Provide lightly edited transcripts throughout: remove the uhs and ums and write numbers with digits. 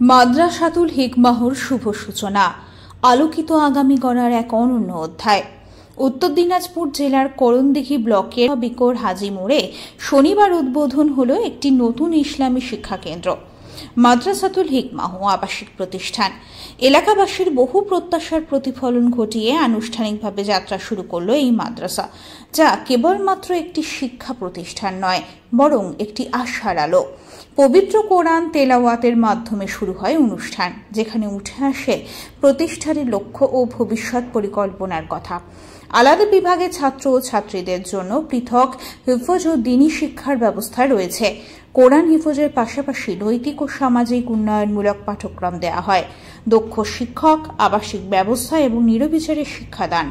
মাদ্রাসাতুল হিকমাহর শুভ সূচনা, আলোকিত আগামী গড়ার এক অনন্য অধ্যায়। উত্তর দিনাজপুর জেলার করণদিঘি ব্লকের বিকর হাজি মোড়ে শনিবার উদ্বোধন হলো একটি নতুন ইসলামী শিক্ষা কেন্দ্র, মাদ্রাসাতুল হিকমাহ আবাসিক প্রতিষ্ঠান। এলাকাবাসীর বহু প্রত্যাশার প্রতিফলন ঘটিয়ে আনুষ্ঠানিকভাবে যাত্রা শুরু করলো এই মাদ্রাসা, যা কেবলমাত্র একটি শিক্ষা প্রতিষ্ঠান নয়, বরং একটি আশার আলো। পবিত্র কোরআন তেলাওয়াতের মাধ্যমে শুরু হয় অনুষ্ঠান, যেখানে উঠে আসে প্রতিষ্ঠানের লক্ষ্য ও ভবিষ্যৎ পরিকল্পনার কথা। আলাদা বিভাগে ছাত্র ও ছাত্রীদের জন্য পৃথক হিফজ ও দ্বীনি শিক্ষার ব্যবস্থা রয়েছে। কোরআন হিফজের পাশাপাশি নৈতিক ও সামাজিক উন্নয়নমূলক পাঠ্যক্রম দেওয়া হয়। দক্ষ শিক্ষক, আবাসিক ব্যবস্থা এবং নিরবিচারে শিক্ষাদান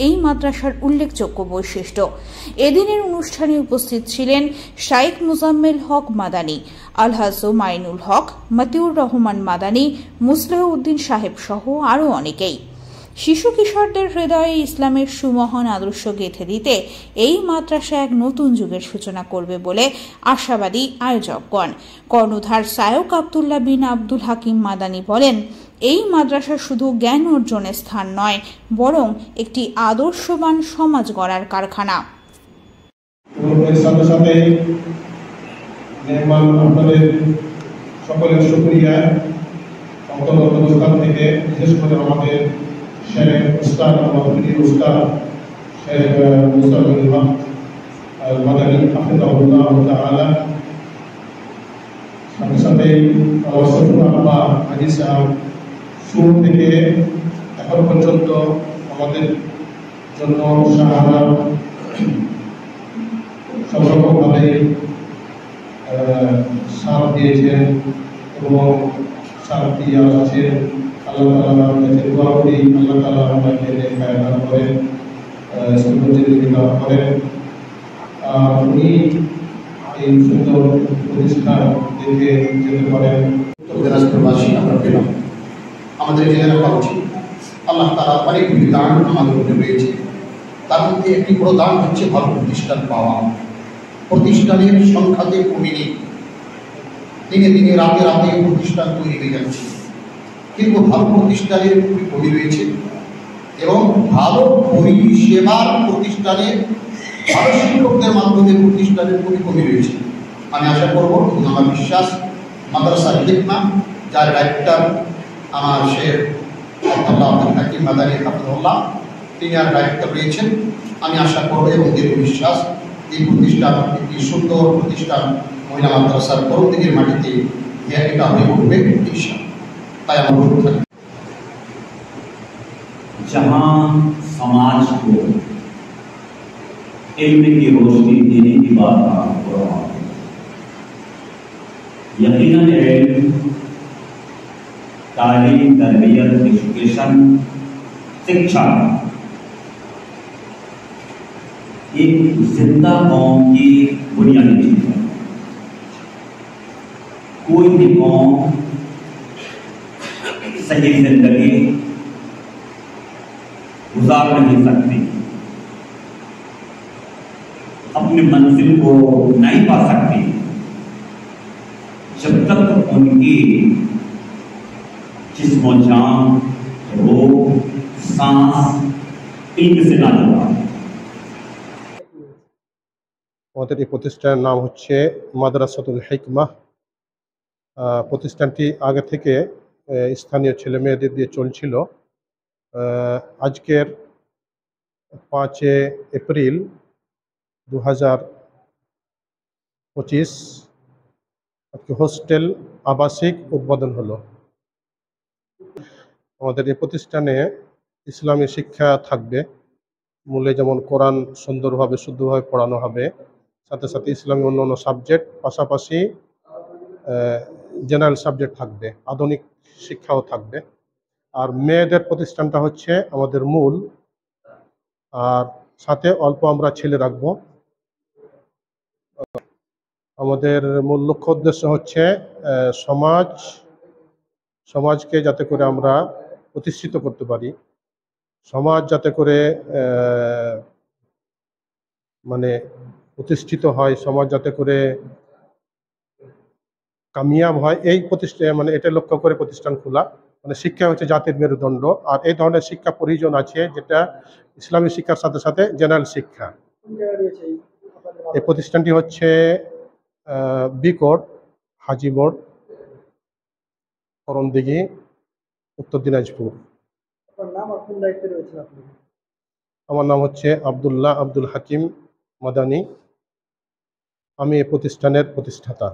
এই মাদ্রাসার উল্লেখযোগ্য বৈশিষ্ট্য। এদিনের অনুষ্ঠানে উপস্থিত ছিলেন শাইখ মুজাম্মেল হক মাদানী, আলহাজ মাইনুল হক, মতিউর রহমান মাদানী, মুসলিহ উদ্দিন সাহেব সহ আরও অনেকেই। শিশু কিশোরদের হৃদয়ে ইসলামের সুমহান আদর্শ গেঁথে দিতে এই মাদ্রাসা এক নতুন যুগের সূচনা করবে বলে আশাবাদী আয়োজকগণ। কর্ণধার সায়ক আবদুল্লাহ বিন আব্দুল হাকিম মাদানী বলেন, এই মাদ্রাসা শুধু জ্ঞান অর্জনের স্থান নয়, বরং একটি আদর্শবান সমাজ গড়ার কারখানা। সকলের শুকরিয়া। থেকে বিশেষ করে আমাদের শেখ উস্তাদ, আমাদের প্রিয় উস্তাদ শেখ মুস্তাফিজুল হক মাদানী হাফিজাহুল্লাহ তাআলা, সাথে সাথে আমার ছোট আব্বা হাজি সাহেব শুরু থেকে এখন পর্যন্ত আমাদের জন্য সাহারা সব রকমভাবে সাথ দিয়েছেন এবং সাথ দিয়ে আসছেন। আল্লাহ তাআলা আমাদের দোয়া করি, আল্লাহ তাআলা আমাদেরকে নেক দান করেন, সুন্দর দান করেন। উনি এই সুন্দর প্রতিষ্ঠান দেখে যেতে পারেন। দিনাজপুরবাসী আমরা পেলাম, আমাদের জেনে রাখা উচিত আল্লাহ তাআলা অনেকগুলি দান আমাদের মধ্যে রয়েছে। তার মধ্যে একটি বড় দান হচ্ছে ভালো প্রতিষ্ঠান পাওয়া। প্রতিষ্ঠানের সংখ্যাতে কমে নেই, দিনে দিনে রাতে রাতে প্রতিষ্ঠান তৈরি হয়ে যাচ্ছে, কিন্তু ভালো প্রতিষ্ঠানের খুবই কমই রয়েছে এবং ভালো পরিষেবার প্রতিষ্ঠানের, ভালো শিক্ষকদের মাধ্যমে প্রতিষ্ঠানের খুবই কমই রয়েছে। আমি আশা করব এবং আমার বিশ্বাস মাদ্রাসা হিকমাহ, যার ডাইরেক্টর আমার শেখ আব্দুল্লাহ আব্দুল হাকিম মাদানী হাফিজাহুল্লাহ, তিনি আর ডাইরেক্টর রয়েছেন। আমি আশা করব এবং দৃঢ় বিশ্বাস এই প্রতিষ্ঠান একটি সুন্দর প্রতিষ্ঠান মহিলা মাদ্রাসার করণদিঘির মাটিতে এটা হয়ে উঠবে ইনশাআল্লাহ। তাই আমার অনুরোধ থাকে, जहाँ समाज को इल्म की रोशनी देने की बात हो रहा है, यकीनन इल्म, तालीम, तरबियत, एजुकेशन, शिक्षा एक जिंदा कौम की बुनियादी चीज है। कोई भी कौम सही जिंदगी गुजार नहीं सकती, अपनी मंजिल को नहीं पा सकती जब तक उनकी जिस्म जान, रूह, सांस इल्म से ना जुड़ा। আমাদের এই প্রতিষ্ঠানের নাম হচ্ছে মাদ্রাসাতুল হিকমাহ। প্রতিষ্ঠানটি আগে থেকে স্থানীয় ছেলে মেয়েদের দিয়ে চলছিল। আজকের 5 এপ্রিল 2025 আজকে হোস্টেল আবাসিক উদ্বোধন হলো। আমাদের এই প্রতিষ্ঠানে ইসলামী শিক্ষা থাকবে, মূলে যেমন কোরআন সুন্দরভাবে শুদ্ধভাবে পড়ানো হবে, সাথে সাথে ইসলামী অন্যান্য সাবজেক্ট, পাশাপাশি জেনারেল সাবজেক্ট থাকবে, আধুনিক শিক্ষাও থাকবে। আর মেয়েদের প্রতিষ্ঠানটা হচ্ছে আমাদের মূল, আর সাথে অল্প আমরা ছেলে রাখবো। আমাদের মূল লক্ষ্য উদ্দেশ্য হচ্ছে সমাজকে যাতে করে আমরা প্রতিষ্ঠিত করতে পারি, সমাজ যাতে করে মানে প্রতিষ্ঠিত হয়, সমাজ যাতে করে কামিয়াব হয় এই প্রতিষ্ঠান মানে এটা লক্ষ্য করে প্রতিষ্ঠান খোলা। মানে শিক্ষা হচ্ছে জাতির মেরুদণ্ড, আর এই ধরনের শিক্ষা প্রয়োজন আছে যেটা ইসলামী শিক্ষার সাথে সাথে জেনারেল শিক্ষা। এই প্রতিষ্ঠানটি হচ্ছে বিকট হাজি মোড়, করণদিঘি, উত্তর দিনাজপুর। আমার নাম হচ্ছে আব্দুল হাকিম মাদানী। আমি এই প্রতিষ্ঠানের প্রতিষ্ঠাতা।